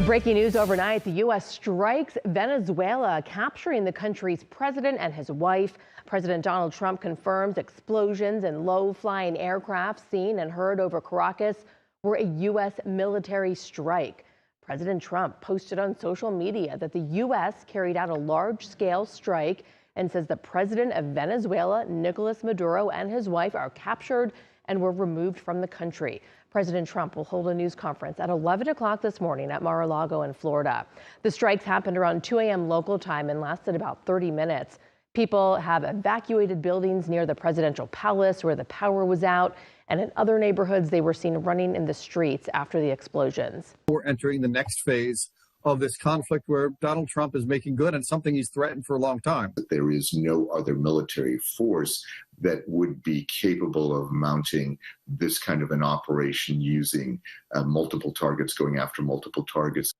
Breaking news overnight, the U.S. strikes Venezuela, capturing the country's president and his wife. President Donald Trump confirms explosions and low-flying aircraft seen and heard over Caracas were a U.S. military strike. President Trump posted on social media that the U.S. carried out a large-scale strike and says the president of Venezuela, Nicolás Maduro, and his wife are captured and were removed from the country. President Trump will hold a news conference at 11 o'clock this morning at Mar-a-Lago in Florida. The strikes happened around 2 a.m. local time and lasted about 30 minutes. People have evacuated buildings near the presidential palace where the power was out, and in other neighborhoods they were seen running in the streets after the explosions. We're entering the next phase of this conflict where Donald Trump is making good on something he's threatened for a long time. There is no other military force that would be capable of mounting this kind of an operation using multiple targets, going after multiple targets.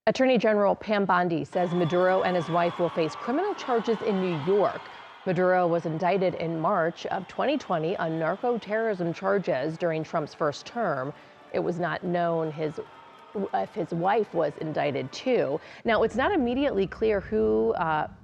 Attorney General Pam Bondi says Maduro and his wife will face criminal charges in New York. Maduro was indicted in March of 2020 on narco-terrorism charges during Trump's first term. It was not known if his wife was indicted too. Now, it's not immediately clear who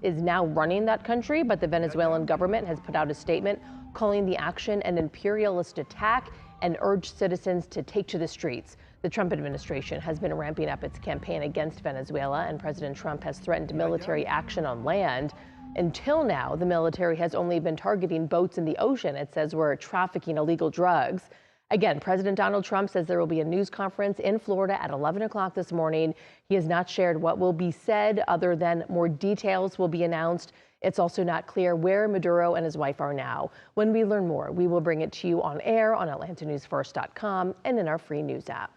is now running that country, but the Venezuelan government has put out a statement calling the action an imperialist attack and urged citizens to take to the streets. The Trump administration has been ramping up its campaign against Venezuela, and President Trump has threatened military action on land. Until now, the military has only been targeting boats in the ocean, it says, were trafficking illegal drugs. Again, President Donald Trump says there will be a news conference in Florida at 11 o'clock this morning. He has not shared what will be said other than more details will be announced. It's also not clear where Maduro and his wife are now. When we learn more, we will bring it to you on air on AtlantaNewsFirst.com and in our free news app.